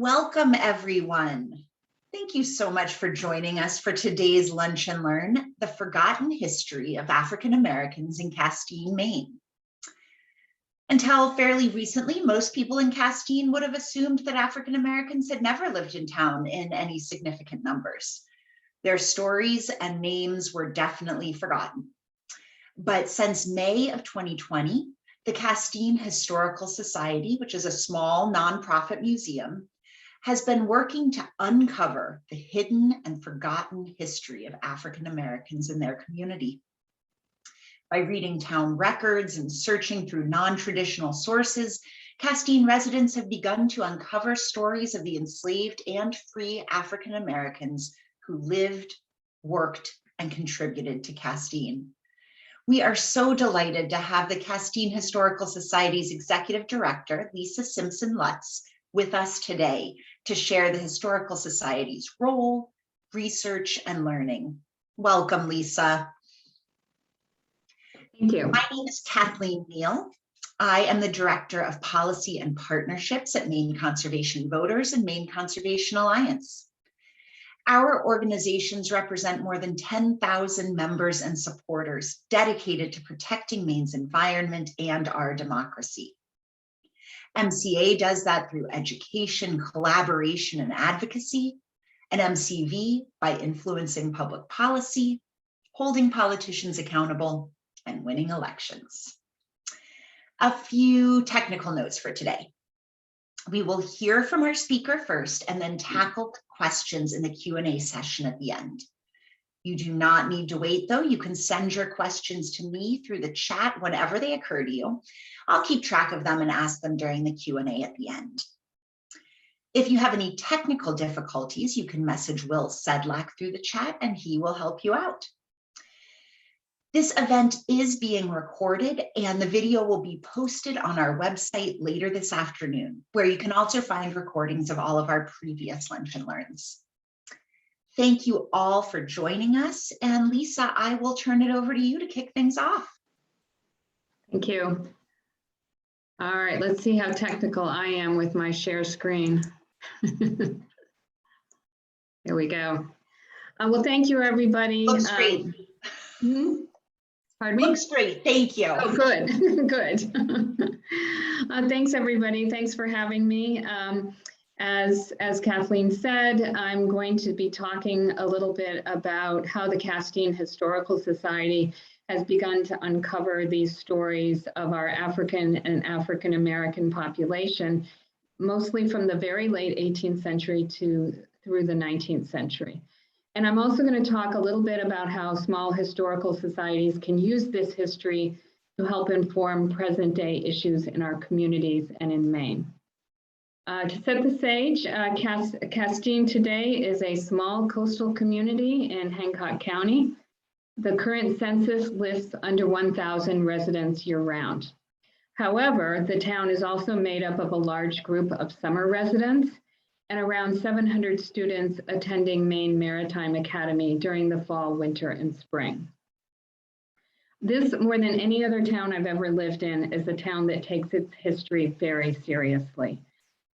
Welcome, everyone. Thank you so much for joining us for today's Lunch and Learn, the forgotten history of African Americans in Castine, Maine. Until fairly recently, most people in Castine would have assumed that African Americans had never lived in town in any significant numbers. Their stories and names were definitely forgotten. But since May of 2020, the Castine Historical Society, which is a small nonprofit museum, has been working to uncover the hidden and forgotten history of African Americans in their community. By reading town records and searching through non-traditional sources, Castine residents have begun to uncover stories of the enslaved and free African Americans who lived, worked, and contributed to Castine. We are so delighted to have the Castine Historical Society's Executive Director, Lisa Simpson Lutts, with us today to share the Historical Society's role, research, and learning. Welcome, Lisa. Thank you. My name is Kathleen Neal. I am the Director of Policy and Partnerships at Maine Conservation Voters and Maine Conservation Alliance. Our organizations represent more than 10,000 members and supporters dedicated to protecting Maine's environment and our democracy. MCA does that through education, collaboration, and advocacy, and MCV by influencing public policy, holding politicians accountable, and winning elections. A few technical notes for today. We will hear from our speaker first and then tackle questions in the Q&A session at the end. You do not need to wait, though. You can send your questions to me through the chat whenever they occur to you. I'll keep track of them and ask them during the Q&A at the end. If you have any technical difficulties, you can message Will Sedlak through the chat and he will help you out. This event is being recorded and the video will be posted on our website later this afternoon, where you can also find recordings of all of our previous Lunch and Learns. Thank you all for joining us. And Lisa, I will turn it over to you to kick things off. Thank you. All right, let's see how technical I am with my share screen. Here we go. Well, thank you, everybody. Looks great. Pardon me? Looks great, thank you. Oh, good, good. Thanks, everybody. Thanks for having me. As Kathleen said, I'm going to be talking a little bit about how the Castine Historical Society has begun to uncover these stories of our African and African American population, mostly from the very late 18th century through the 19th century. And I'm also going to talk a little bit about how small historical societies can use this history to help inform present-day issues in our communities and in Maine. To set the stage, Castine today is a small coastal community in Hancock County. The current census lists under 1,000 residents year-round. However, the town is also made up of a large group of summer residents and around 700 students attending Maine Maritime Academy during the fall, winter, and spring. This, more than any other town I've ever lived in, is a town that takes its history very seriously.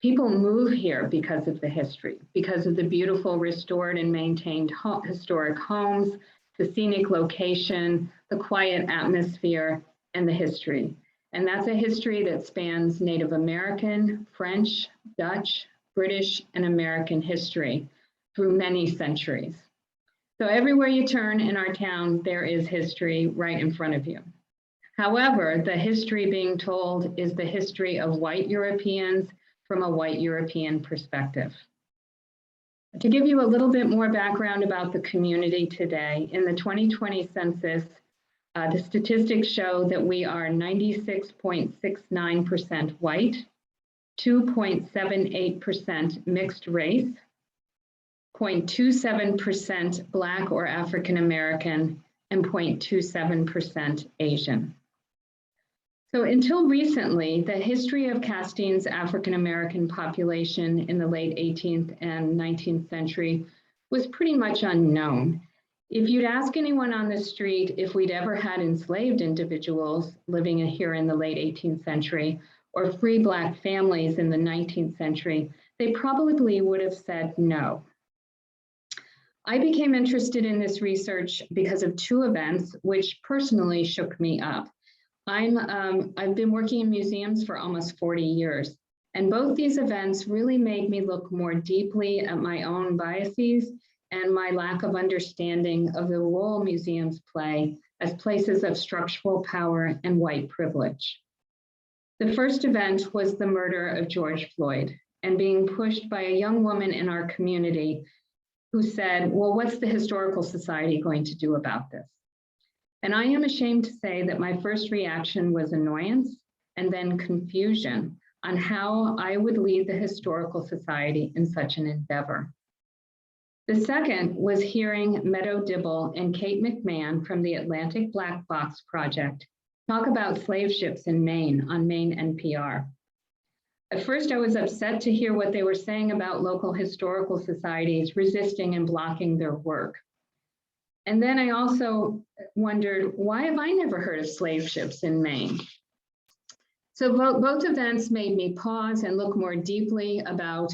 People move here because of the history, because of the beautiful restored and maintained historic homes, the scenic location, the quiet atmosphere, and the history. And that's a history that spans Native American, French, Dutch, British, and American history through many centuries. So everywhere you turn in our town, there is history right in front of you. However, the history being told is the history of white Europeans from a white European perspective. To give you a little bit more background about the community today, in the 2020 census, the statistics show that we are 96.69% white, 2.78% mixed race, 0.27% Black or African American, and 0.27% Asian. So until recently, the history of Castine's African American population in the late 18th and 19th century was pretty much unknown. If you'd ask anyone on the street if we'd ever had enslaved individuals living here in the late 18th century or free Black families in the 19th century, they probably would have said no. I became interested in this research because of two events which personally shook me up. I've been working in museums for almost 40 years, and both these events really made me look more deeply at my own biases and my lack of understanding of the role museums play as places of structural power and white privilege. The first event was the murder of George Floyd, and being pushed by a young woman in our community who said, well, what's the Historical Society going to do about this? And I am ashamed to say that my first reaction was annoyance and then confusion on how I would lead the Historical Society in such an endeavor. The second was hearing Meadow Dibble and Kate McMahon from the Atlantic Black Box Project talk about slave ships in Maine on Maine NPR. At first, I was upset to hear what they were saying about local historical societies resisting and blocking their work. And then I also wondered, why have I never heard of slave ships in Maine? So both events made me pause and look more deeply about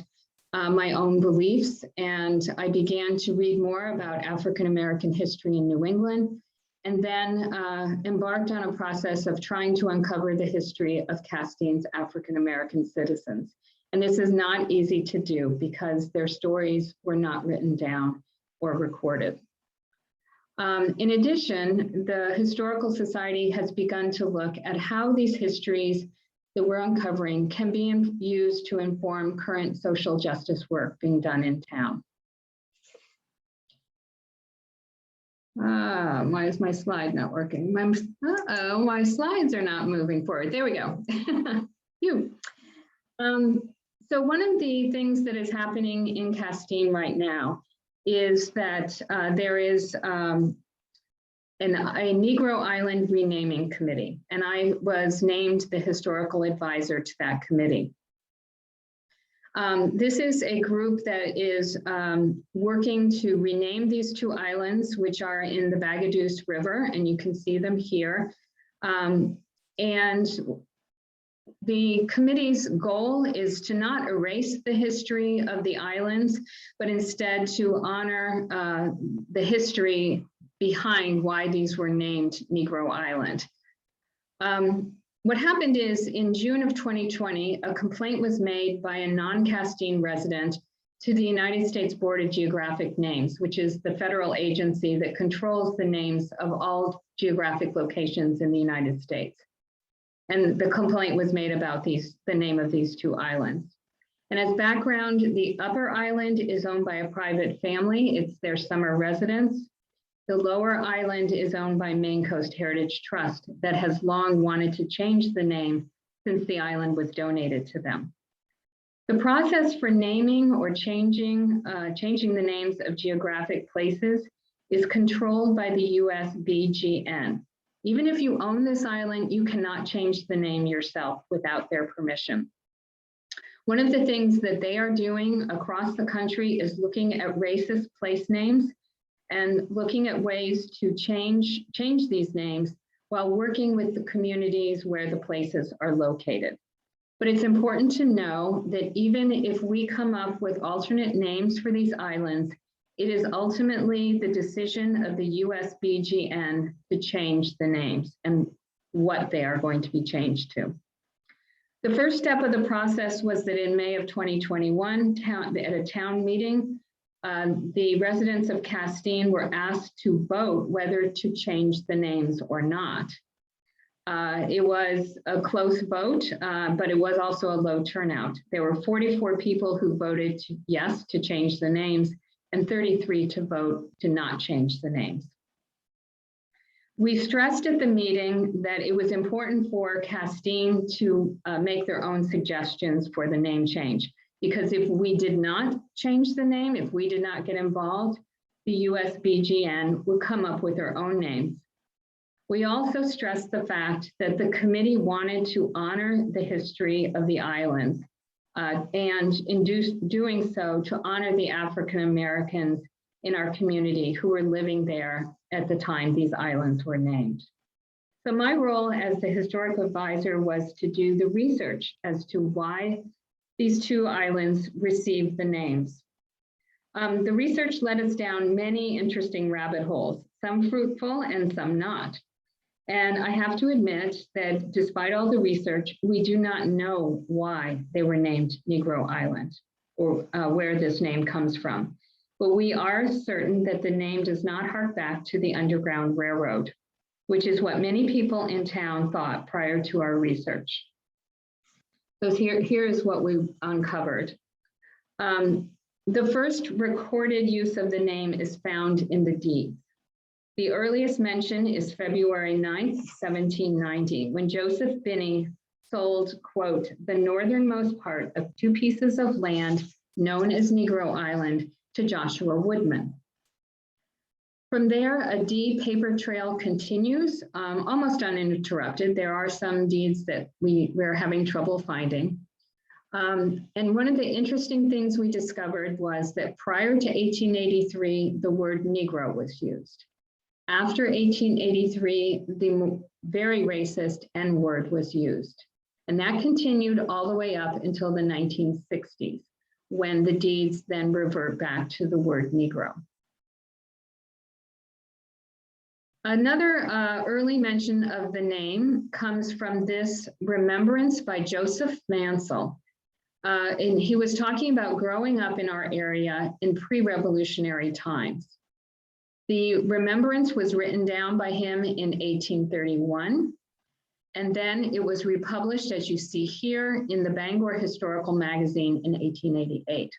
my own beliefs, and I began to read more about African-American history in New England, and then embarked on a process of trying to uncover the history of Castine's African-American citizens. And this is not easy to do because their stories were not written down or recorded. In addition, the Historical Society has begun to look at how these histories that we're uncovering can be used to inform current social justice work being done in town. Why is my slide not working? My slides are not moving forward. There we go. So one of the things that is happening in Castine right now is that there is a Negro Island renaming committee, and I was named the historical advisor to that committee. This is a group that is working to rename these two islands, which are in the Vagaduce River, and you can see them here. And the committee's goal is to not erase the history of the islands, but instead to honor the history behind why these were named Negro Island. What happened is in June of 2020, a complaint was made by a non-Castine resident to the United States Board of Geographic Names, which is the federal agency that controls the names of all geographic locations in the United States. And the complaint was made about the name of these two islands. And as background, the upper island is owned by a private family. It's their summer residence. The lower island is owned by Maine Coast Heritage Trust that has long wanted to change the name since the island was donated to them. The process for naming or changing the names of geographic places is controlled by the USBGN. Even if you own this island, you cannot change the name yourself without their permission. One of the things that they are doing across the country is looking at racist place names and looking at ways to change these names while working with the communities where the places are located. But it's important to know that even if we come up with alternate names for these islands, it is ultimately the decision of the USBGN to change the names and what they are going to be changed to. The first step of the process was that in May of 2021, at a town meeting, the residents of Castine were asked to vote whether to change the names or not. It was a close vote, but it was also a low turnout. There were 44 people who voted yes to change the names and 33 to vote to not change the names. We stressed at the meeting that it was important for Castine to make their own suggestions for the name change, because if we did not change the name, if we did not get involved, the USBGN would come up with their own names. We also stressed the fact that the committee wanted to honor the history of the islands and in doing so to honor the African Americans in our community who were living there at the time these islands were named. So my role as the historical advisor was to do the research as to why these two islands received the names. The research led us down many interesting rabbit holes, some fruitful and some not. And I have to admit that despite all the research, we do not know why they were named Negro Island or where this name comes from. But we are certain that the name does not hark back to the Underground Railroad, which is what many people in town thought prior to our research. So here is what we uncovered. The first recorded use of the name is found in the deeds. The earliest mention is February 9th, 1790, when Joseph Binney sold, quote, the northernmost part of 2 pieces of land known as Negro Island to Joshua Woodman. From there, a deed paper trail continues, almost uninterrupted. There are some deeds that we're having trouble finding. And one of the interesting things we discovered was that prior to 1883, the word Negro was used. After 1883, the very racist N word was used. And that continued all the way up until the 1960s, when the deeds then revert back to the word Negro. Another early mention of the name comes from this remembrance by Joseph Mansell. And he was talking about growing up in our area in pre-revolutionary times. The remembrance was written down by him in 1831, and then it was republished, as you see here, in the Bangor Historical Magazine in 1888.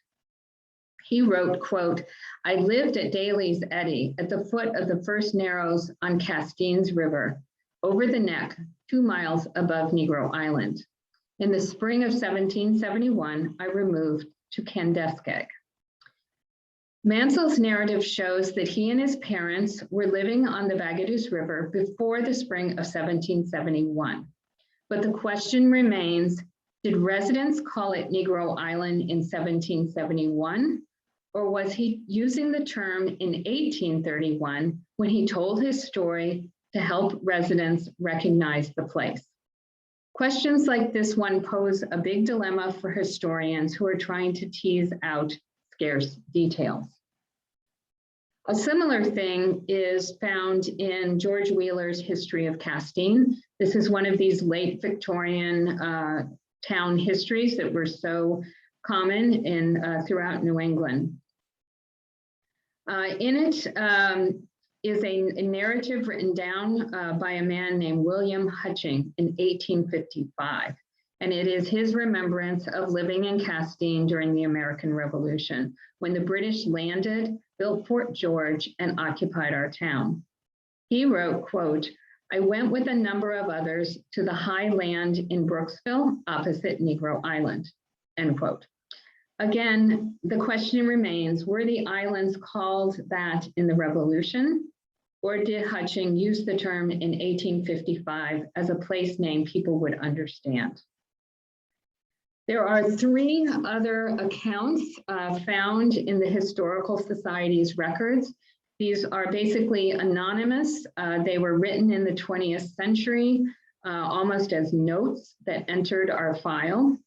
He wrote, quote, I lived at Daly's Eddy at the foot of the first narrows on Castine's River, over the neck, 2 miles above Negro Island. In the spring of 1771, I removed to Pidanesky. Mansell's narrative shows that he and his parents were living on the Vagadoos River before the spring of 1771. But the question remains, did residents call it Negro Island in 1771? Or was he using the term in 1831 when he told his story to help residents recognize the place? Questions like this one pose a big dilemma for historians who are trying to tease out scarce details. A similar thing is found in George Wheeler's History of Castine. This is one of these late Victorian town histories that were so common in throughout New England. In it is a narrative written down by a man named William Hutching in 1855. And it is his remembrance of living in Castine during the American Revolution, when the British landed, built Fort George, and occupied our town. He wrote, quote, I went with a number of others to the high land in Brooksville, opposite Negro Island, end quote. Again, the question remains, were the islands called that in the Revolution, or did Hutching use the term in 1855 as a place name people would understand? There are 3 other accounts found in the Historical Society's records. These are basically anonymous. They were written in the 20th century, almost as notes that entered our file.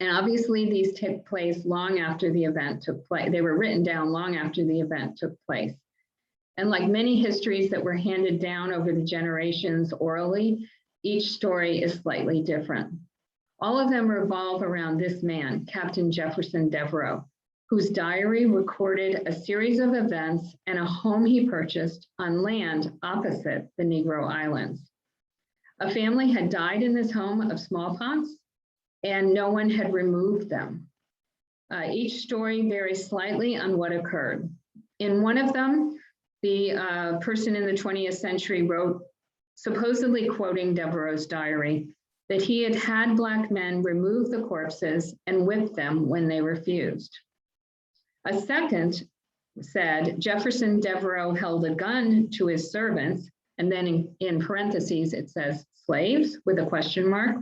And obviously these took place long after the event took place. They were written down long after the event took place. And like many histories that were handed down over the generations orally, each story is slightly different. All of them revolve around this man, Captain Jefferson Devereux, whose diary recorded a series of events and a home he purchased on land opposite the Negro Islands. A family had died in this home of smallpox, and no one had removed them. Each story varies slightly on what occurred. In one of them, the person in the 20th century wrote, supposedly quoting Devereux's diary, that he had had Black men remove the corpses and whip them when they refused. A second said Jefferson Devereux held a gun to his servants, and then in parentheses it says slaves with a question mark,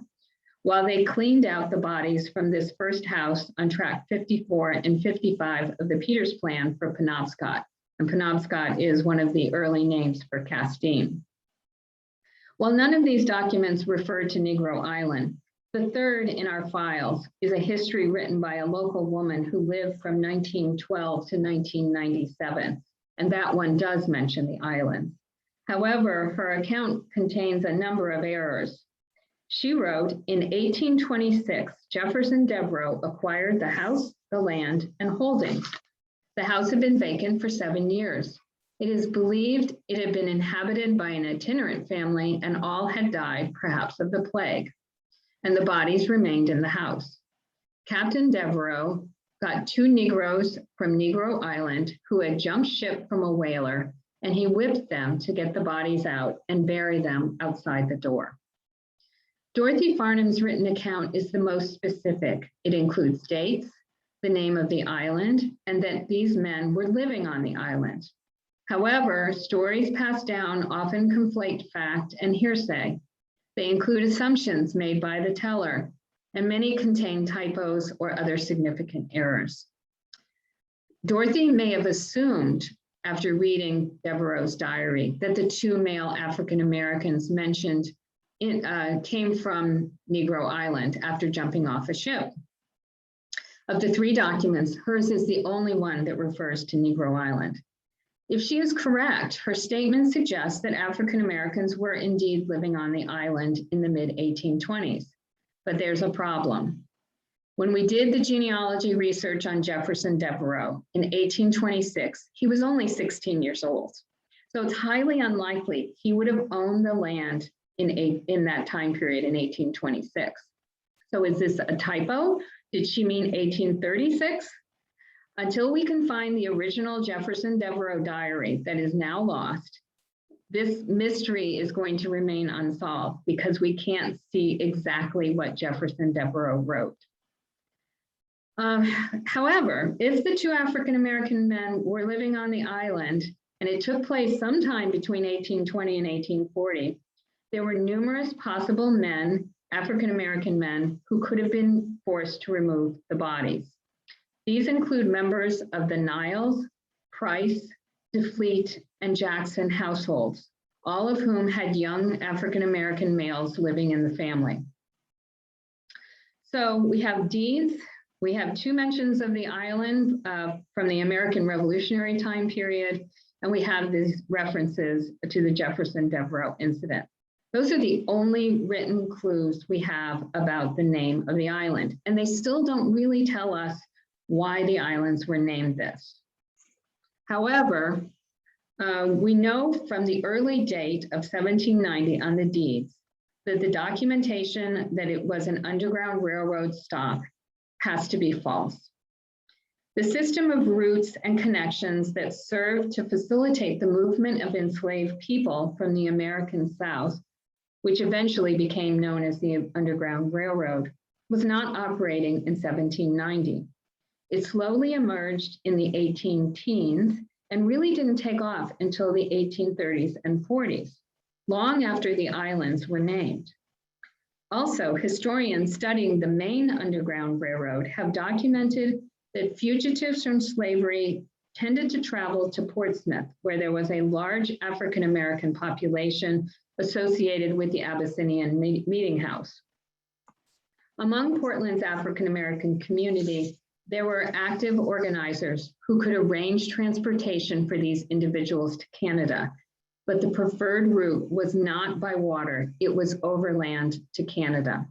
while they cleaned out the bodies from this first house on track 54 and 55 of the Peters Plan for Penobscot. And Penobscot is one of the early names for Castine. While none of these documents refer to Negro Island, The third in our files is a history written by a local woman who lived from 1912 to 1997, and that one does mention the islands. However, her account contains a number of errors. She wrote, in 1826, Jefferson Devereux acquired the house, the land, and holdings. The house had been vacant for 7 years. It is believed it had been inhabited by an itinerant family and all had died, perhaps of the plague, and the bodies remained in the house. Captain Devereux got 2 Negroes from Negro Island who had jumped ship from a whaler, and he whipped them to get the bodies out and bury them outside the door. Dorothy Farnham's written account is the most specific. It includes dates, the name of the island, and that these men were living on the island. However, stories passed down often conflate fact and hearsay. They include assumptions made by the teller, and many contain typos or other significant errors. Dorothy may have assumed, after reading Devereux's diary, that the 2 male African Americans mentioned came from Negro Island after jumping off a ship. Of the 3 documents, hers is the only one that refers to Negro Island. If she is correct, her statement suggests that African Americans were indeed living on the island in the mid-1820s, but there's a problem. When we did the genealogy research on Jefferson Devereux in 1826, he was only 16 years old. So it's highly unlikely he would have owned the land in that time period in 1826. So is this a typo? Did she mean 1836? Until we can find the original Jefferson Devereux diary that is now lost, this mystery is going to remain unsolved because we can't see exactly what Jefferson Devereux wrote. However, if the 2 African American men were living on the island and it took place sometime between 1820 and 1840, there were numerous possible men, African American men, who could have been forced to remove the bodies. These include members of the Niles, Price, DeFleet, and Jackson households, all of whom had young African American males living in the family. So we have deeds, we have 2 mentions of the island from the American Revolutionary time period, and we have these references to the Jefferson Devereux incident. Those are the only written clues we have about the name of the island, and they still don't really tell us why the islands were named this. However, we know from the early date of 1790 on the deeds that the documentation that it was an Underground Railroad stop has to be false. The system of routes and connections that served to facilitate the movement of enslaved people from the American South, which eventually became known as the Underground Railroad, was not operating in 1790. It slowly emerged in the 18-teens and really didn't take off until the 1830s and 40s, long after the islands were named. Also, historians studying the Maine Underground Railroad have documented that fugitives from slavery tended to travel to Portsmouth, where there was a large African American population associated with the Abyssinian meeting house. Among Portland's African American community, there were active organizers who could arrange transportation for these individuals to Canada, but the preferred route was not by water, it was overland to Canada.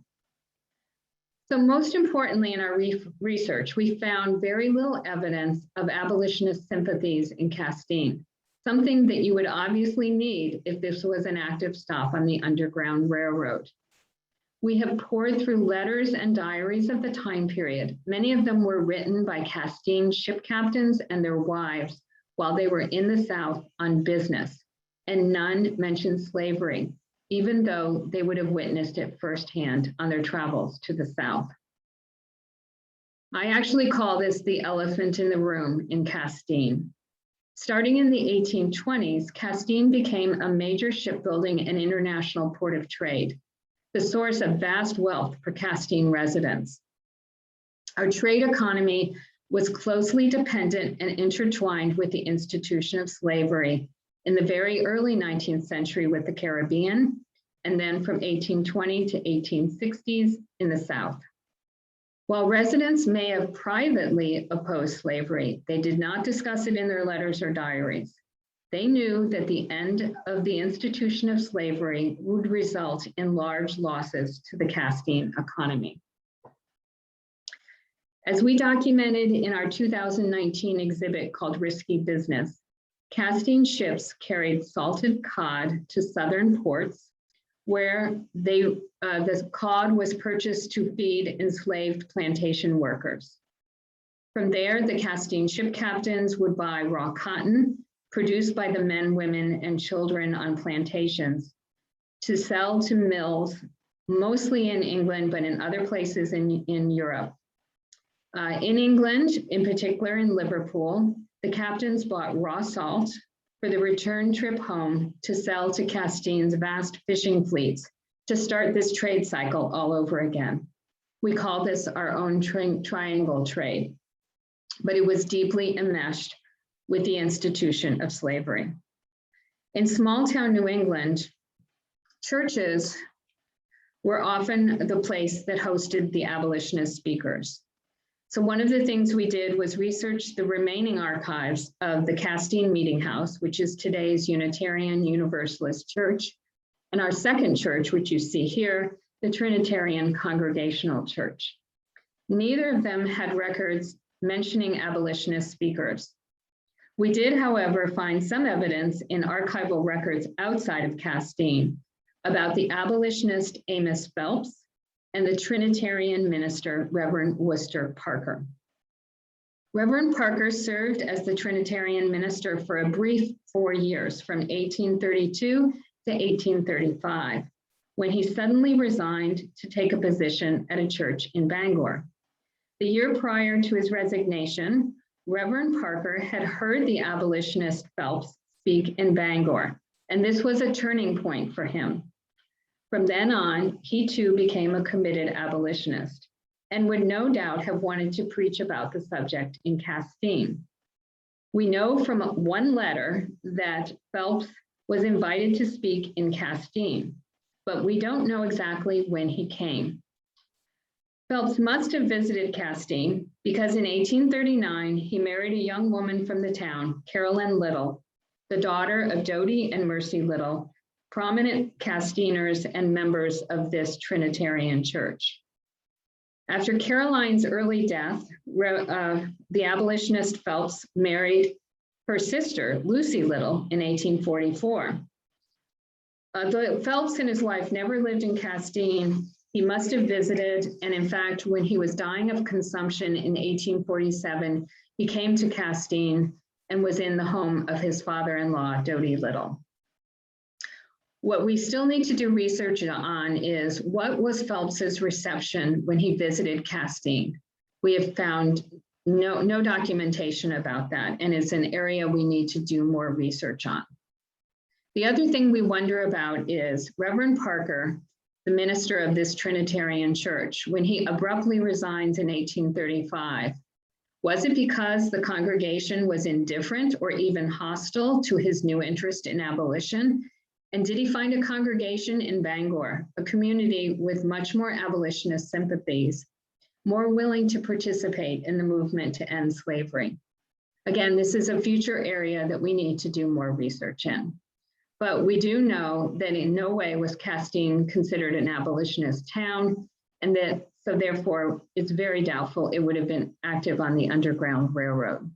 So most importantly in our research, we found very little evidence of abolitionist sympathies in Castine, something that you would obviously need if this was an active stop on the Underground Railroad. We have poured through letters and diaries of the time period. Many of them were written by Castine ship captains and their wives while they were in the South on business, and none mentioned slavery, even though they would have witnessed it firsthand on their travels to the South. I actually call this the elephant in the room in Castine. Starting in the 1820s, Castine became a major shipbuilding and international port of trade, the source of vast wealth for Castine residents. Our trade economy was closely dependent and intertwined with the institution of slavery in the very early 19th century with the Caribbean, and then from 1820 to 1860s in the South. While residents may have privately opposed slavery, they did not discuss it in their letters or diaries. They knew that the end of the institution of slavery would result in large losses to the Castine economy. As we documented in our 2019 exhibit called Risky Business, Castine ships carried salted cod to southern ports where the cod was purchased to feed enslaved plantation workers. From there, the Castine ship captains would buy raw cotton produced by the men, women, and children on plantations to sell to mills, mostly in England, but in other places in Europe. In England, in particular in Liverpool, the captains bought raw salt for the return trip home to sell to Castine's vast fishing fleets to start this trade cycle all over again. We call this our own triangle trade, but it was deeply enmeshed with the institution of slavery. In small town New England, churches were often the place that hosted the abolitionist speakers. So one of the things we did was research the remaining archives of the Castine Meeting House, which is today's Unitarian Universalist Church, and our second church, which you see here, the Trinitarian Congregational Church. Neither of them had records mentioning abolitionist speakers. We did, however, find some evidence in archival records outside of Castine about the abolitionist Amos Phelps and the Trinitarian minister, Reverend Worcester Parker. Reverend Parker served as the Trinitarian minister for a brief 4 years, from 1832 to 1835, when he suddenly resigned to take a position at a church in Bangor. The year prior to his resignation, Reverend Parker had heard the abolitionist Phelps speak in Bangor, and this was a turning point for him. From then on, he too became a committed abolitionist and would no doubt have wanted to preach about the subject in Castine. We know from one letter that Phelps was invited to speak in Castine, but we don't know exactly when he came. Phelps must have visited Castine because in 1839, he married a young woman from the town, Carolyn Little, the daughter of Dodie and Mercy Little, prominent Castiners and members of this Trinitarian church. After Caroline's early death, the abolitionist Phelps married her sister, Lucy Little, in 1844. Phelps and his wife never lived in Castine. He must have visited, and in fact, when he was dying of consumption in 1847, he came to Castine and was in the home of his father-in-law, Dodie Little. What we still need to do research on is what was Phelps's reception when he visited Castine. We have found no documentation about that, and it's an area we need to do more research on. The other thing we wonder about is Reverend Parker, the minister of this Trinitarian church, when he abruptly resigns in 1835, was it because the congregation was indifferent or even hostile to his new interest in abolition? And did he find a congregation in Bangor, a community with much more abolitionist sympathies, more willing to participate in the movement to end slavery? Again, this is a future area that we need to do more research in. But we do know that in no way was Castine considered an abolitionist town, and that so therefore it's very doubtful it would have been active on the Underground Railroad.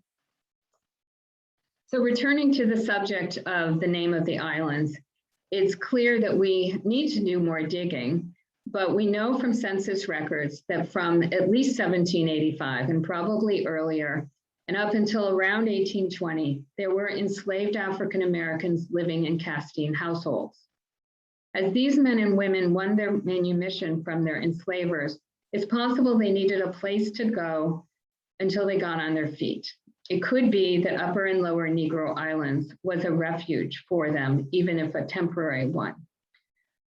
So returning to the subject of the name of the islands, it's clear that we need to do more digging, but we know from census records that from at least 1785 and probably earlier, and up until around 1820, there were enslaved African Americans living in Castine households. As these men and women won their manumission from their enslavers, it's possible they needed a place to go until they got on their feet. It could be that Upper and Lower Negro Islands was a refuge for them, even if a temporary one.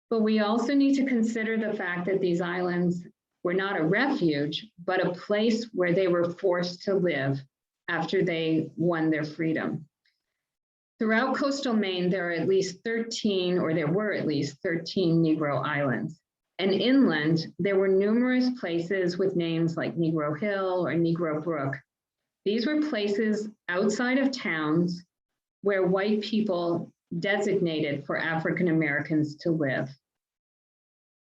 But we also need to consider the fact that these islands were not a refuge, but a place where they were forced to live after they won their freedom. Throughout coastal Maine, there were at least 13 Negro Islands. And inland, there were numerous places with names like Negro Hill or Negro Brook. These were places outside of towns where white people designated for African Americans to live.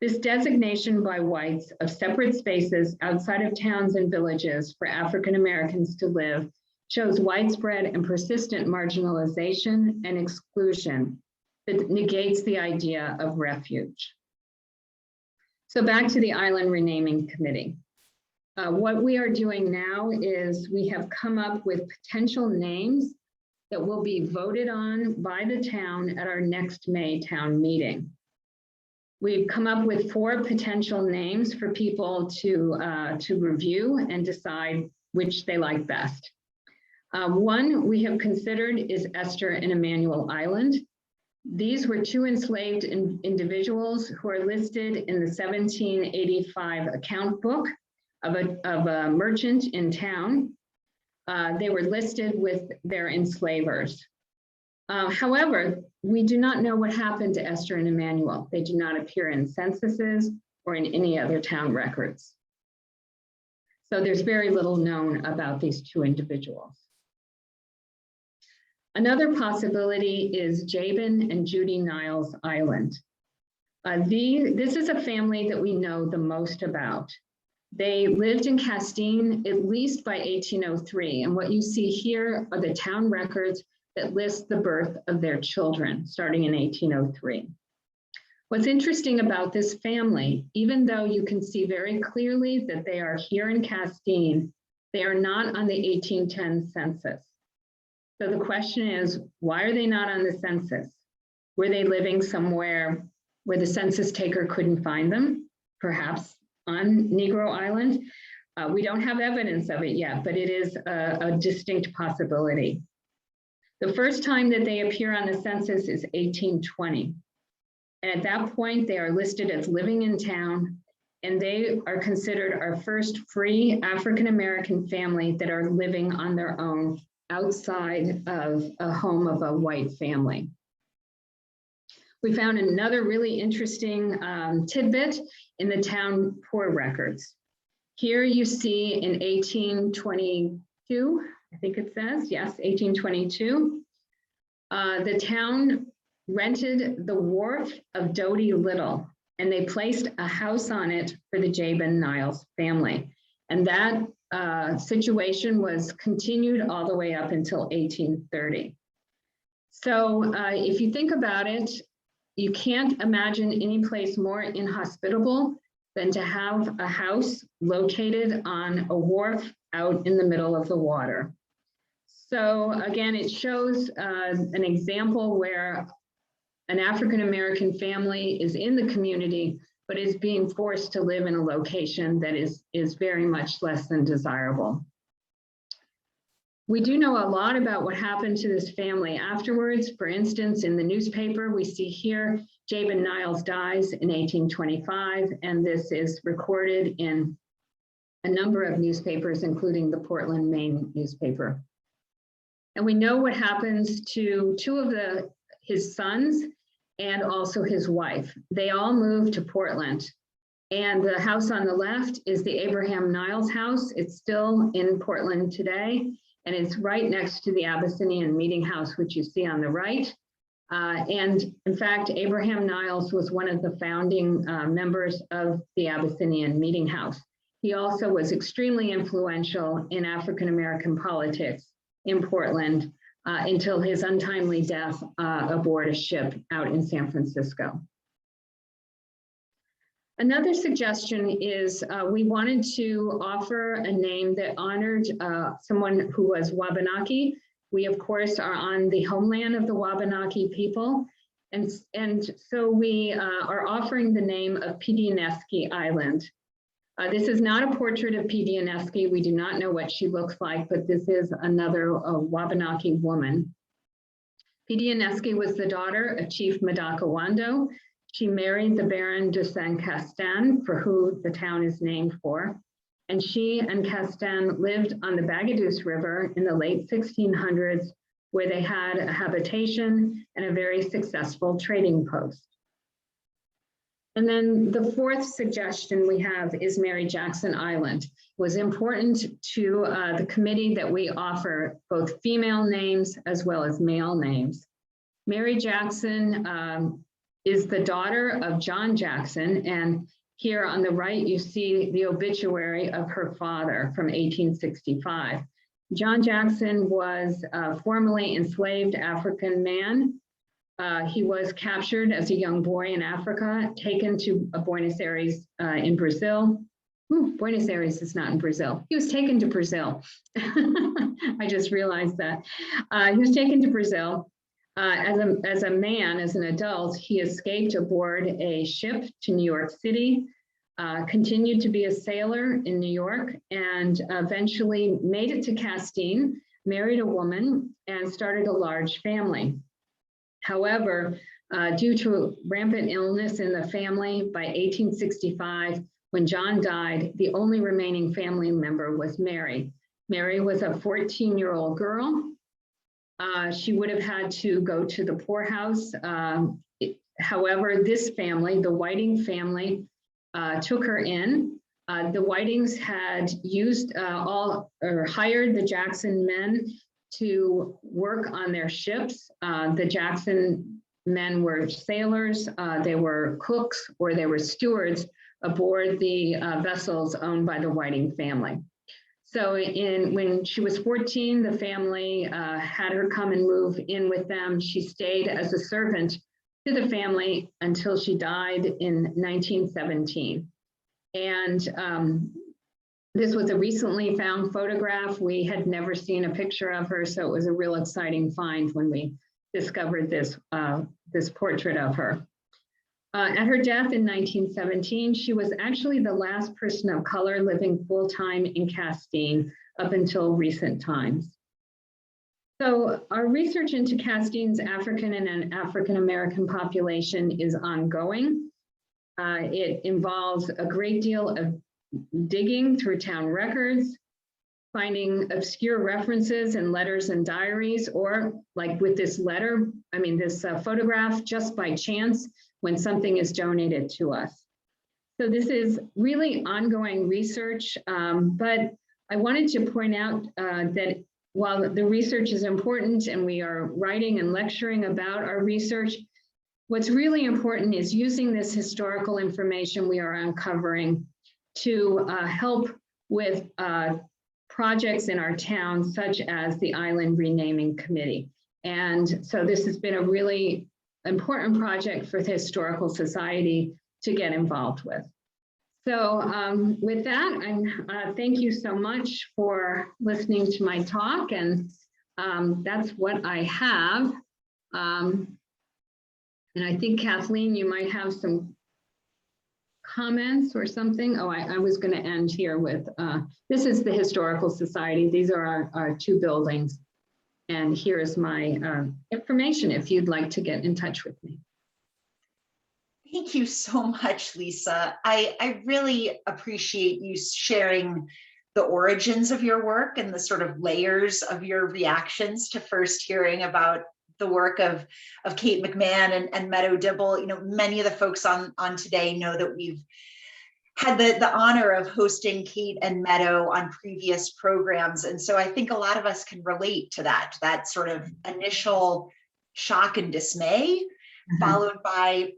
This designation by whites of separate spaces outside of towns and villages for African Americans to live shows widespread and persistent marginalization and exclusion that negates the idea of refuge. So back to the Island Renaming Committee. What we are doing now is we have come up with potential names that will be voted on by the town at our next May town meeting. We've come up with 4 potential names for people to review and decide which they like best. One we have considered is Esther and Emmanuel Island. These were 2 enslaved individuals who are listed in the 1785 account book of a merchant in town. They were listed with their enslavers. However, we do not know what happened to Esther and Emmanuel. They do not appear in censuses or in any other town records. So there's very little known about these 2 individuals. Another possibility is Jabin and Judy Niles Island. This is a family that we know the most about. They lived in Castine at least by 1803, and what you see here are the town records that list the birth of their children starting in 1803. What's interesting about this family, even though you can see very clearly that they are here in Castine, they are not on the 1810 census. So the question is, why are they not on the census? Were they living somewhere where the census taker couldn't find them, perhaps on Negro Island? We don't have evidence of it yet, but it is a distinct possibility. The first time that they appear on the census is 1820. And at that point, they are listed as living in town, and they are considered our first free African-American family that are living on their own outside of a home of a white family. We found another really interesting tidbit in the town poor records. Here you see in 1822, I think it says, yes, 1822, the town rented the wharf of Doty Little, and they placed a house on it for the Jabin Niles family. And that situation was continued all the way up until 1830. So if you think about it, you can't imagine any place more inhospitable than to have a house located on a wharf out in the middle of the water. So again, it shows an example where an African-American family is in the community, but is being forced to live in a location that is very much less than desirable. We do know a lot about what happened to this family afterwards. For instance, in the newspaper, we see here, Jabin Niles dies in 1825, and this is recorded in a number of newspapers, including the Portland, Maine newspaper. And we know what happens to 2 of his sons and also his wife. They all moved to Portland. And the house on the left is the Abraham Niles house. It's still in Portland today, and it's right next to the Abyssinian Meeting House, which you see on the right. And in fact, Abraham Niles was one of the founding members of the Abyssinian Meeting House. He also was extremely influential in African-American politics in Portland until his untimely death aboard a ship out in San Francisco. Another suggestion is we wanted to offer a name that honored someone who was Wabanaki. We, of course, are on the homeland of the Wabanaki people. And so we are offering the name of Pidanesky Island. This is not a portrait of Pidanesky. We do not know what she looks like, but this is another Wabanaki woman. Pidanesky was the daughter of Chief Madakawando. She married the Baron de Saint Castine, for who the town is named for. And she and Castine lived on the Bagaduce River in the late 1600s where they had a habitation and a very successful trading post. And then the fourth suggestion we have is Mary Jackson Island. It was important to the committee that we offer both female names as well as male names. Mary Jackson is the daughter of John Jackson, and here on the right you see the obituary of her father from 1865. John Jackson was a formerly enslaved African man. He was captured as a young boy in Africa, taken to Buenos Aires in Brazil. Buenos Aires is not in Brazil. He was taken to Brazil. I just realized that. He was taken to Brazil. As a man, as an adult, he escaped aboard a ship to New York City, continued to be a sailor in New York, and eventually made it to Castine, married a woman, and started a large family. However, due to rampant illness in the family, by 1865, when John died, the only remaining family member was Mary. Mary was a 14-year-old girl. She would have had to go to the poorhouse. However, this family, the Whiting family, took her in. The Whitings had hired the Jackson men to work on their ships. The Jackson men were sailors, they were cooks, or they were stewards aboard the vessels owned by the Whiting family. So when she was 14, the family had her come and move in with them. She stayed as a servant to the family until she died in 1917. And this was a recently found photograph. We had never seen a picture of her, so it was a real exciting find when we discovered this, this portrait of her. At her death in 1917, she was actually the last person of color living full-time in Castine up until recent times. So our research into Castine's African and African-American population is ongoing. It involves a great deal of digging through town records, finding obscure references in letters and diaries, or like with this letter, this photograph, just by chance when something is donated to us. So this is really ongoing research, but I wanted to point out that while the research is important and we are writing and lecturing about our research, what's really important is using this historical information we are uncovering to help with projects in our town, such as the Island Renaming Committee. And so this has been a really important project for the Historical Society to get involved with. So with that, thank you so much for listening to my talk, and that's what I have. And I think, Kathleen, you might have some comments or something. Oh, I was going to end here with, this is the Historical Society. These are our two buildings. And here is my information if you'd like to get in touch with me. Thank you so much, Lisa. I really appreciate you sharing the origins of your work and the sort of layers of your reactions to first hearing about the work of Kate McMahon and Meadow Dibble. You know, many of the folks on today know that we've had the honor of hosting Kate and Meadow on previous programs. And so I think a lot of us can relate to that sort of initial shock and dismay, followed by,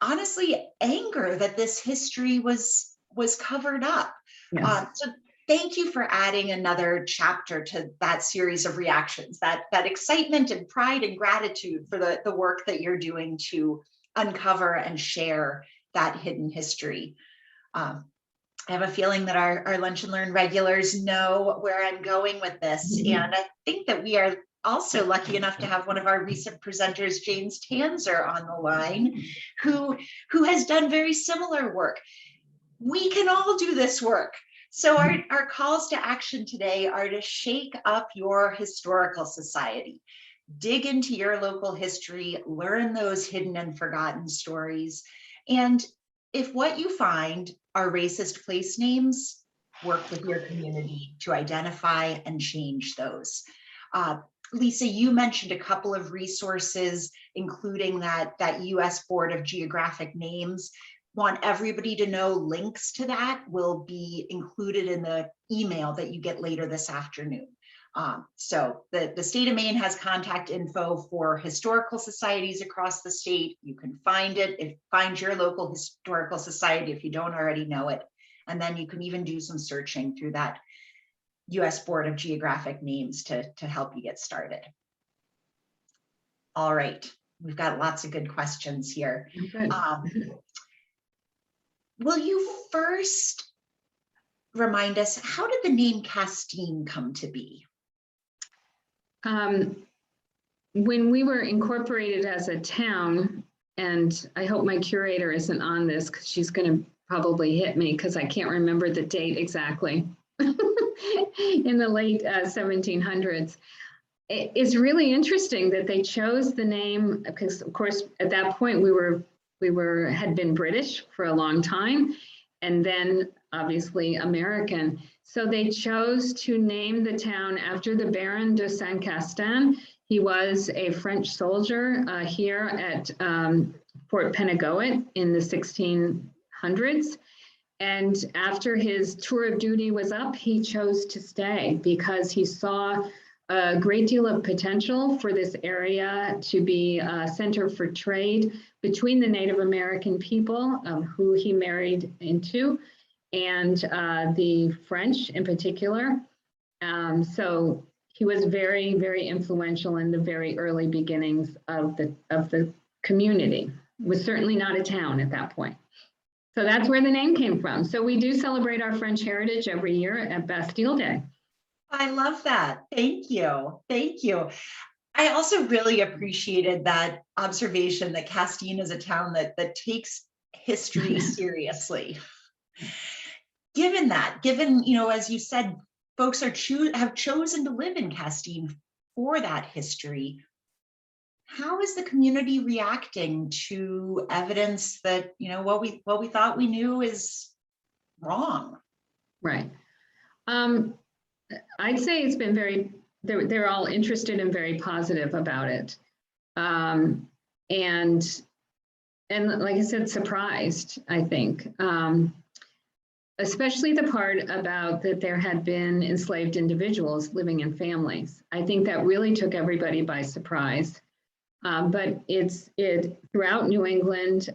honestly, anger that this history was covered up. Yes. So thank you for adding another chapter to that series of reactions, that excitement and pride and gratitude for the work that you're doing to uncover and share that hidden history. I have a feeling that our Lunch and Learn regulars know where I'm going with this. And I think that we are also lucky enough to have one of our recent presenters, James Tanzer, on the line, who has done very similar work. We can all do this work. So our calls to action today are to shake up your historical society, dig into your local history, learn those hidden and forgotten stories. And if what you find are racist place names, work with your community to identify and change those. Lisa, you mentioned a couple of resources, including that US Board of Geographic Names. Want everybody to know links to that will be included in the email that you get later this afternoon. So the state of Maine has contact info for historical societies across the state. You can find it, find your local historical society if you don't already know it. And then you can even do some searching through that US Board of Geographic Names to help you get started. All right, we've got lots of good questions here. Will you first remind us, how did the name Castine come to be? When we were incorporated as a town, and I hope my curator isn't on this because she's going to probably hit me because I can't remember the date exactly, in the late 1700s. It's really interesting that they chose the name because, of course, at that point we had been British for a long time, and then obviously American. So they chose to name the town after the Baron de Saint-Castin. He was a French soldier here at Fort Penegoet in the 1600s. And after his tour of duty was up, he chose to stay because he saw a great deal of potential for this area to be a center for trade between the Native American people who he married into and the French in particular. So he was very, very influential in the very early beginnings of the community. It was certainly not a town at that point. So that's where the name came from. So we do celebrate our French heritage every year at Bastille Day. I love that. Thank you. Thank you. I also really appreciated that observation that Castine is a town that takes history seriously. Given, as you said, folks have chosen to live in Castine for that history. How is the community reacting to evidence that, what we thought we knew is wrong? Right. I'd say it's been they're all interested and very positive about it. And like I said, surprised, I think. Especially the part about that there had been enslaved individuals living in families. I think that really took everybody by surprise. But it's throughout New England,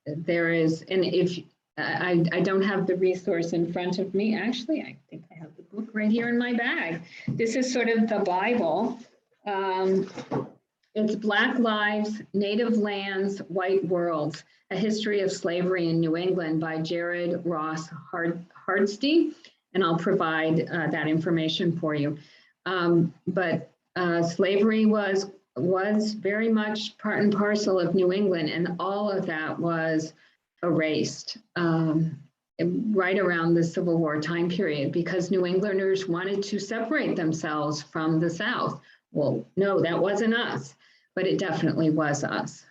there is, and if I don't have the resource in front of me, actually, I think I have the book right here in my bag. This is sort of the Bible. It's Black Lives, Native Lands, White Worlds, A History of Slavery in New England by Jared Ross Hardesty, and I'll provide that information for you. But slavery was very much part and parcel of New England, and all of that was erased right around the Civil War time period because New Englanders wanted to separate themselves from the South. Well, no, that wasn't us, but it definitely was us.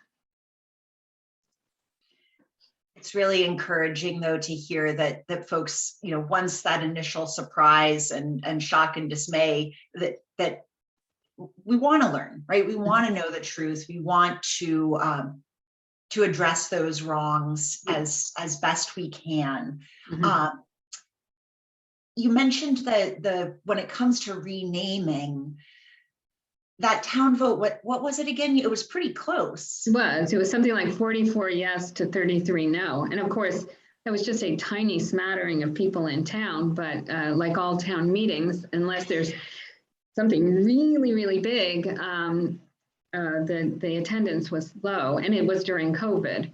It's really encouraging, though, to hear that folks, once that initial surprise and shock and dismay, that we want to learn, right? We want to know the truth. We want to address those wrongs as best we can. Mm-hmm. You mentioned that when it comes to renaming, that town vote, what was it again? It was pretty close. It was something like 44 yes to 33 no. And of course, that was just a tiny smattering of people in town, but like all town meetings, unless there's something really, really big, the attendance was low, and it was during COVID.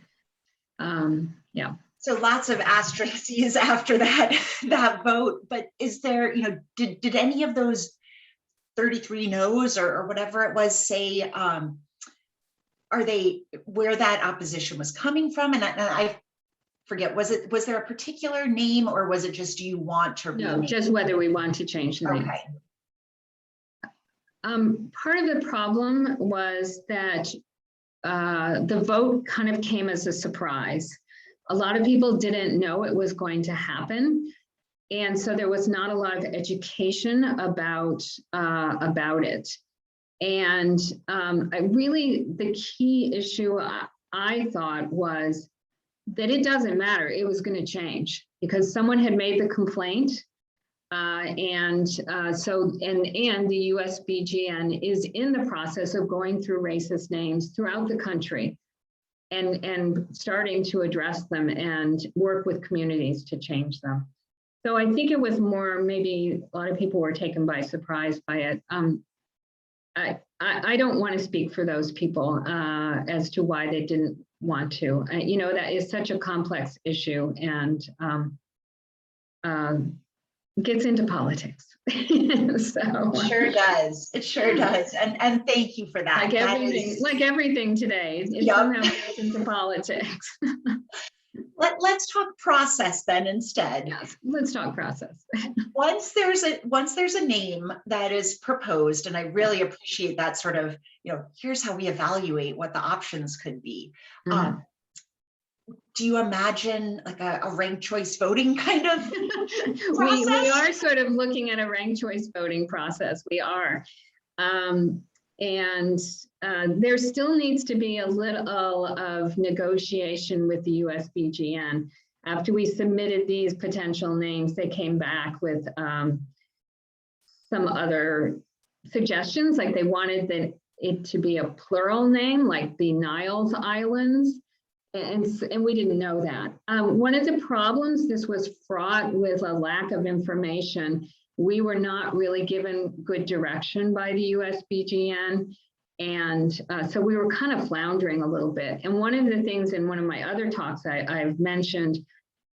Yeah. So lots of asterisks after that vote. But is there, did any of those 33 no's or whatever it was say, are they where that opposition was coming from? And I forget, was there a particular name, or was it just, do you want to rename? No, just whether we want to change the name. Okay. Part of the problem was that the vote kind of came as a surprise. A lot of people didn't know it was going to happen. And so there was not a lot of education about it. And the key issue I thought was that it doesn't matter. It was going to change because someone had made the complaint. And the USBGN is in the process of going through racist names throughout the country and starting to address them and work with communities to change them. So I think it was more, maybe a lot of people were taken by surprise by it. I don't want to speak for those people as to why they didn't want to. That is such a complex issue and gets into politics. So It sure does. It sure does. And thank you for that. Like everything today, it somehow gets into politics. Let's talk process then instead. Yes, let's talk process. Once there's a name that is proposed, and I really appreciate that sort of, here's how we evaluate what the options could be. Mm-hmm. Do you imagine like a ranked choice voting kind of process? We are sort of looking at a ranked choice voting process. We are. There still needs to be a little of negotiation with the USBGN. After we submitted these potential names, they came back with some other suggestions, like they wanted it to be a plural name, like the Niles Islands. And we didn't know that. One of the problems, this was fraught with a lack of information. We were not really given good direction by the USBGN. And so we were kind of floundering a little bit. And one of the things in one of my other talks I've mentioned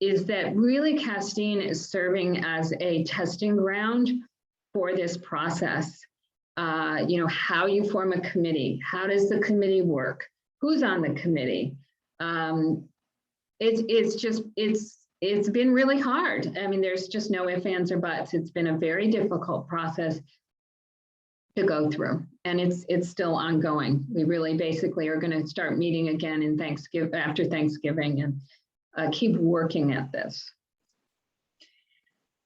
is that really Castine is serving as a testing ground for this process. How you form a committee, how does the committee work, who's on the committee? It's been really hard. I mean, there's just no ifs, ands, or buts. It's been a very difficult process to go through, and it's still ongoing. We really basically are going to start meeting again in after Thanksgiving and keep working at this.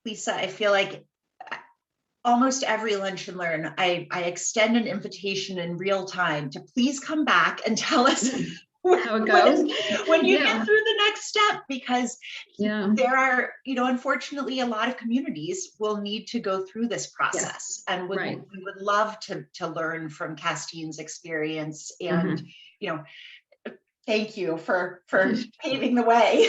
Lisa, I feel like almost every Lunch and Learn, I extend an invitation in real time to please come back and tell us how it goes when you get through the next step, because there are, unfortunately, a lot of communities will need to go through this process, and we would love to learn from Castine's experience. And thank you for paving the way.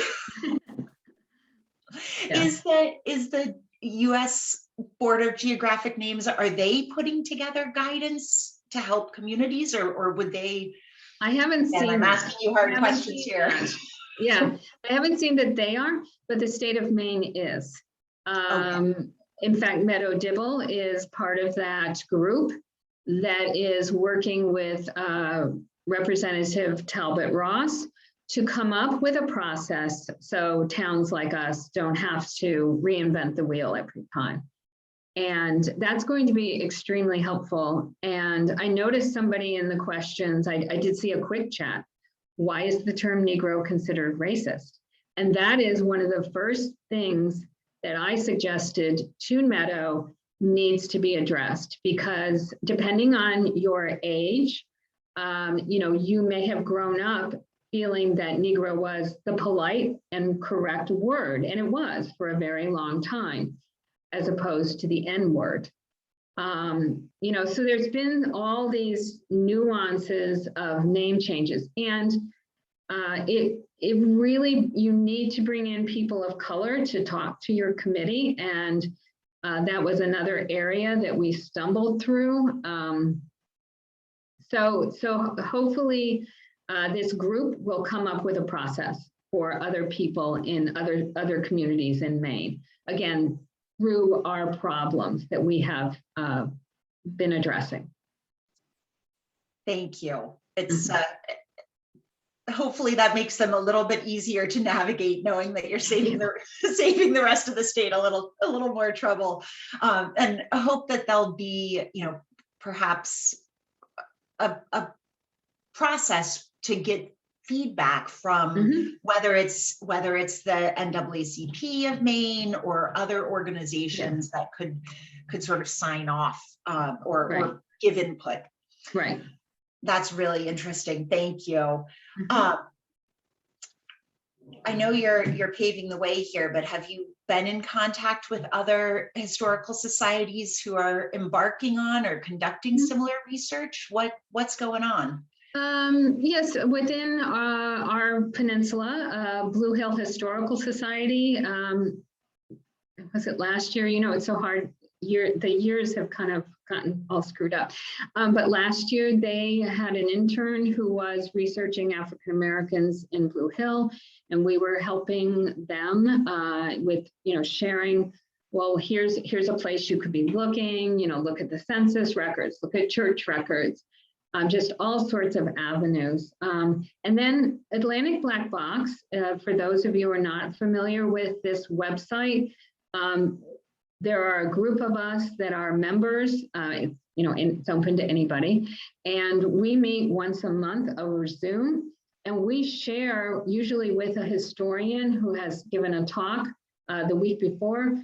Is the U.S. Board of Geographic Names, are they putting together guidance to help communities, or would they? I haven't seen. I'm asking you hard questions here. Yeah, I haven't seen that they are, but the state of Maine is. In fact, Meadow Dibble is part of that group that is working with Representative Talbot Ross to come up with a process so towns like us don't have to reinvent the wheel every time. And that's going to be extremely helpful. And I noticed somebody in the questions, I did see a quick chat. Why is the term Negro considered racist? And that is one of the first things that I suggested to Meadow needs to be addressed, because depending on your age, you may have grown up feeling that Negro was the polite and correct word, and it was for a very long time, as opposed to the N word. So there's been all these nuances of name changes, and it really, you need to bring in people of color to talk to your committee, and that was another area that we stumbled through. So hopefully this group will come up with a process for other people in other communities in Maine. Again, through our problems that we have been addressing. Thank you. It's hopefully that makes them a little bit easier to navigate, knowing that you're saving the rest of the state a little more trouble, and I hope that there'll be perhaps a process to get feedback from whether it's the NAACP of Maine or other organizations that could sort of sign off or give input. Right. That's really interesting. Thank you. Mhm. I know you're paving the way here, but have you been in contact with other historical societies who are embarking on or conducting similar research? What's going on? Yes, within our peninsula, Blue Hill Historical Society, was it last year? You know, it's so hard. The years have kind of gotten all screwed up. But last year they had an intern who was researching African Americans in Blue Hill, and we were helping them with, you know, sharing. Well, here's a place you could be looking. You know, look at the census records, look at church records. Just all sorts of avenues. And then Atlantic Black Box, for those of you who are not familiar with this website, there are a group of us that are members, you know, it's open to anybody. And we meet once a month over Zoom, and we share usually with a historian who has given a talk the week before.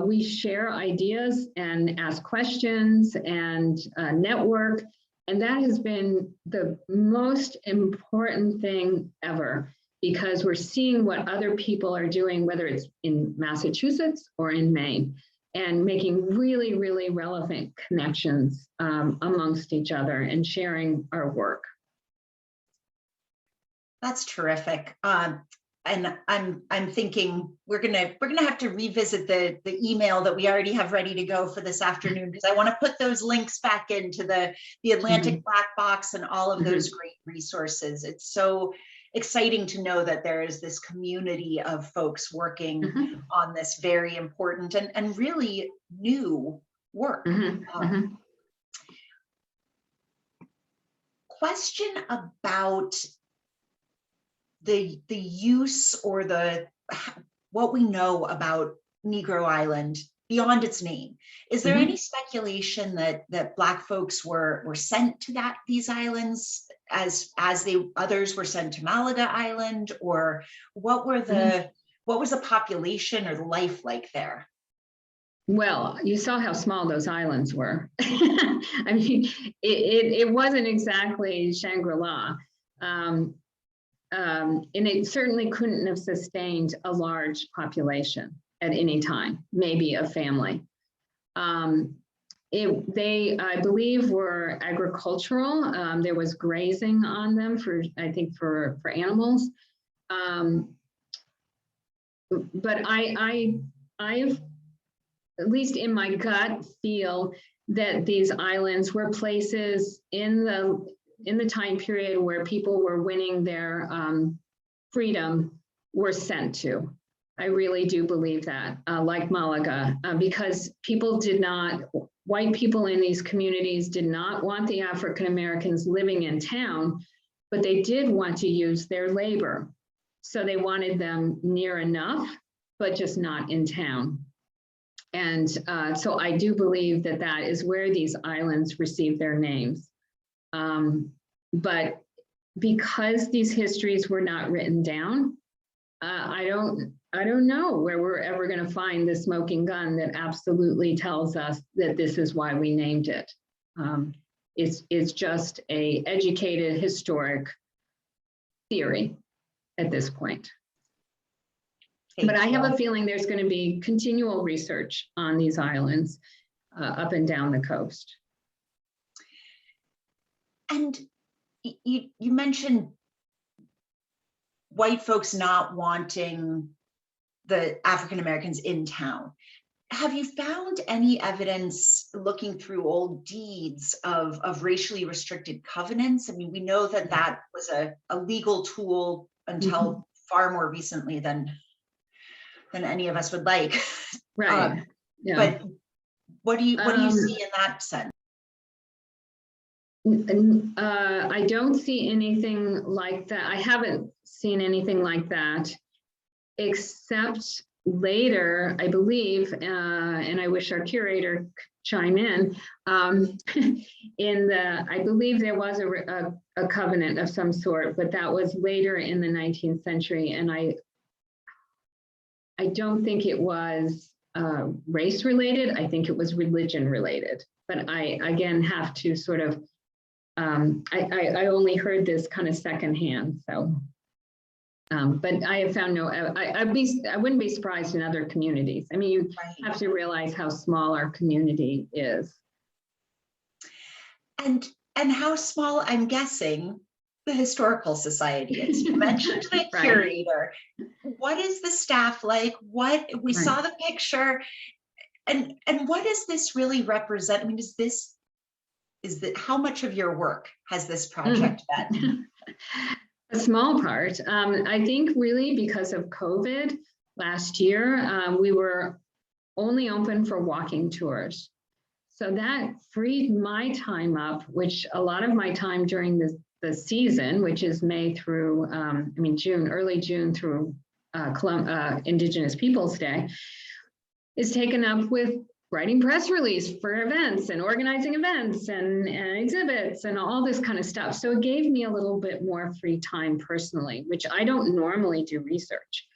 We share ideas and ask questions and network. And that has been the most important thing ever, because we're seeing what other people are doing, whether it's in Massachusetts or in Maine, and making really, really relevant connections amongst each other and sharing our work. That's terrific. And I'm thinking we're gonna have to revisit the email that we already have ready to go for this afternoon, because I want to put those links back into the Atlantic Black Box and all of those great resources. It's so exciting to know that there is this community of folks working on this very important and really new work. Question about the use or what we know about Negro Island beyond its name. Is there any speculation that Black folks were sent to these islands as others were sent to Malaga Island, or what was the population or the life like there? Well, you saw how small those islands were. I mean, it wasn't exactly Shangri-La. And it certainly couldn't have sustained a large population at any time, maybe a family. They, I believe, were agricultural. There was grazing on them I think for animals. But I've, at least in my gut, feel that these islands were places in the time period where people were winning their freedom were sent to. I really do believe that, like Malaga, because white people in these communities did not want the African Americans living in town, but they did want to use their labor. So they wanted them near enough, but just not in town. And so I do believe that is where these islands received their names. But because these histories were not written down, I don't know where we're ever going to find the smoking gun that absolutely tells us that this is why we named it. It's just an educated historic theory at this point. But I have a feeling there's going to be continual research on these islands up and down the coast. And you mentioned white folks not wanting the African Americans in town. Have you found any evidence looking through old deeds of racially restricted covenants? I mean, we know that was a legal tool until far more recently than any of us would like. Right. Yeah. But what do you see in that sense? I don't see anything like that. I haven't seen anything like that, except later, I believe, and I wish our curator could chime in, I believe there was a covenant of some sort, but that was later in the 19th century. And I don't think it was race related. I think it was religion related. But I, again, have to sort of I only heard this kind of secondhand, so. But I have found I wouldn't be surprised in other communities. I mean, you have to realize how small our community is. And how small, I'm guessing, the Historical Society is. You mentioned the curator. What is the staff like? What we saw the picture, and what does this really represent? I mean, how much of your work has this project been? A small part. I think really because of COVID last year, we were only open for walking tours. So that freed my time up, which a lot of my time during the season, which is May through, June, early June through Indigenous Peoples Day, is taken up with writing press release for events and organizing events and exhibits and all this kind of stuff. So it gave me a little bit more free time personally, which I don't normally do research.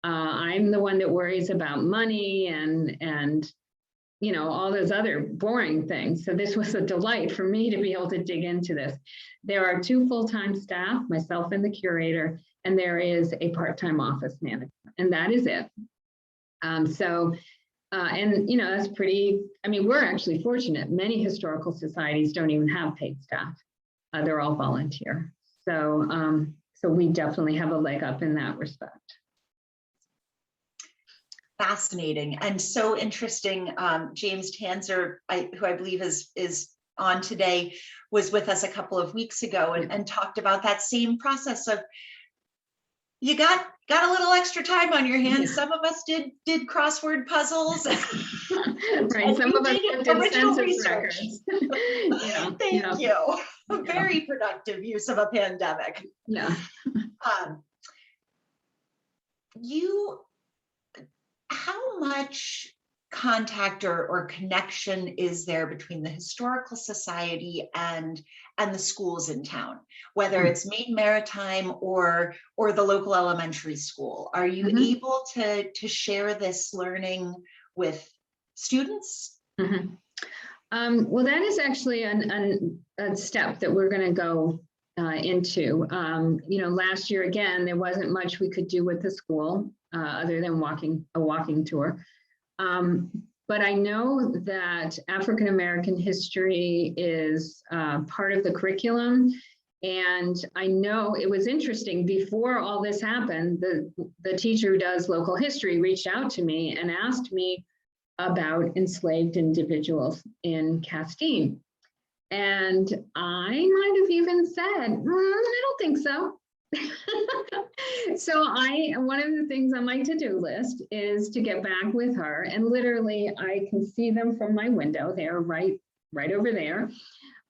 I'm the one that worries about money and all those other boring things. So this was a delight for me to be able to dig into this. There are 2 full-time staff, myself and the curator, and there is a part-time office manager, and that is it. That's pretty, we're actually fortunate. Many historical societies don't even have paid staff. They're all volunteer. So we definitely have a leg up in that respect. Fascinating and so interesting. James Tanzer, who I believe is on today, was with us a couple of weeks ago and talked about that same process of, you got a little extra time on your hands. Some of us did crossword puzzles. Right. Some of us did original research. Thank you. Very productive use of a pandemic. Yeah. How much contact or connection is there between the Historical Society and the schools in town, whether it's Maine Maritime or the local elementary school? Are you able to share this learning with students? Well, that is actually a step that we're going to go into. Last year, again, there wasn't much we could do with the school other than a walking tour. But I know that African American history is part of the curriculum. And I know it was interesting, before all this happened, the teacher who does local history reached out to me and asked me about enslaved individuals in Castine. And I might have even said, I don't think so. So one of the things on my to-do list is to get back with her, and literally I can see them from my window. They're right over there,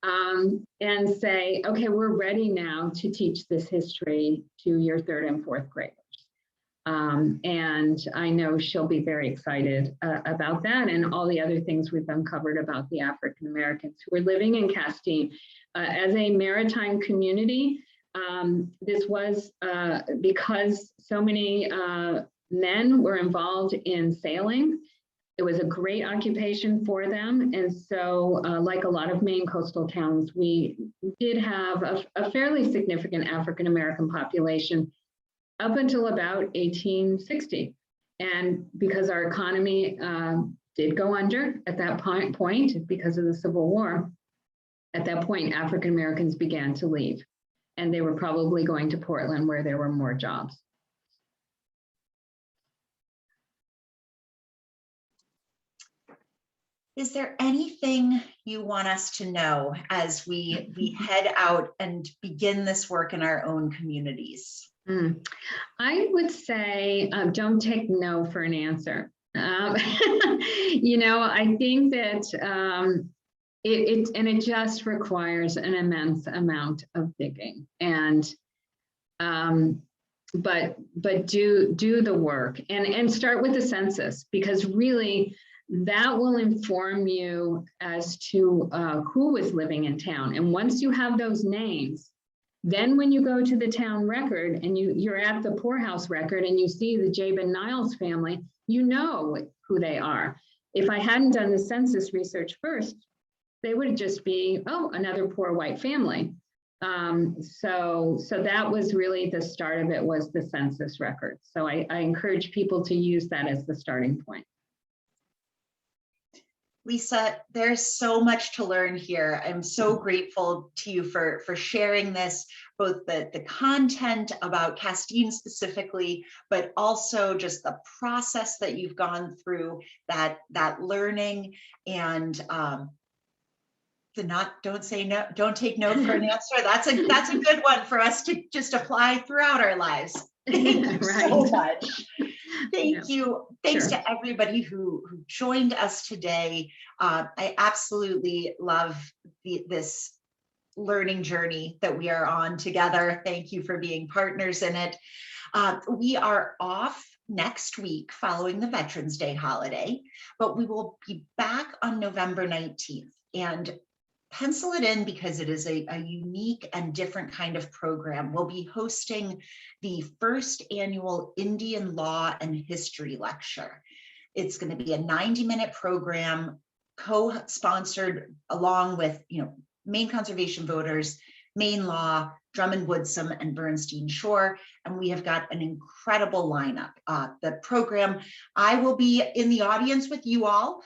and say, okay, we're ready now to teach this history to your 3rd and 4th graders. And I know she'll be very excited about that and all the other things we've uncovered about the African Americans who are living in Castine. As a maritime community, this was because so many men were involved in sailing. It was a great occupation for them. And so like a lot of Maine coastal towns, we did have a fairly significant African-American population up until about 1860. And because our economy did go under at that point because of the Civil War, at that point, African-Americans began to leave. And they were probably going to Portland where there were more jobs. Is there anything you want us to know as we head out and begin this work in our own communities? I would say don't take no for an answer. I think that it just requires an immense amount of digging, and but do the work and start with the census, because really that will inform you as to who is living in town. And once you have those names, then when you go to the town record and you're at the poorhouse record and you see the Jabin Niles family, you know who they are. If I hadn't done the census research first, they would just be, oh, another poor white family. So that was really the start of it, was the census records. So I encourage people to use that as the starting point. Lisa, there's so much to learn here. I'm so grateful to you for sharing this, both the content about Castine specifically, but also just the process that you've gone through, that learning, and don't say no, don't take no for an answer. That's a good one for us to just apply throughout our lives. Thank you so much. Thank you. Thanks to everybody who joined us today. I absolutely love this learning journey that we are on together. Thank you for being partners in it. We are off next week following the Veterans Day holiday, but we will be back on November 19th. And pencil it in, because it is a unique and different kind of program. We'll be hosting the first annual Indian Law and History Lecture. It's going to be a 90-minute program, co-sponsored along with, Maine Conservation Voters, Maine Law, Drummond Woodsum, and Bernstein Shore. And we have got an incredible lineup. The program, I will be in the audience with you all.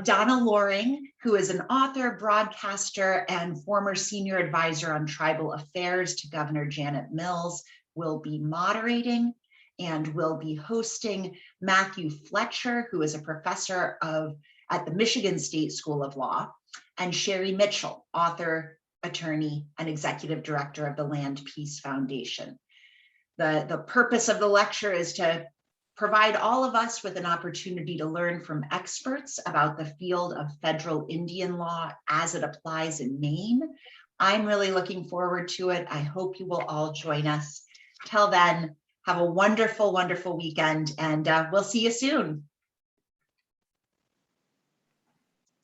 Donna Loring, who is an author, broadcaster, and former senior advisor on tribal affairs to Governor Janet Mills, will be moderating, and will be hosting Matthew Fletcher, who is a professor at the Michigan State School of Law, and Sherry Mitchell, author, attorney, and executive director of the Land Peace Foundation. The purpose of the lecture is to provide all of us with an opportunity to learn from experts about the field of federal Indian law as it applies in Maine. I'm really looking forward to it. I hope you will all join us. Till then, have a wonderful, wonderful weekend, and we'll see you soon.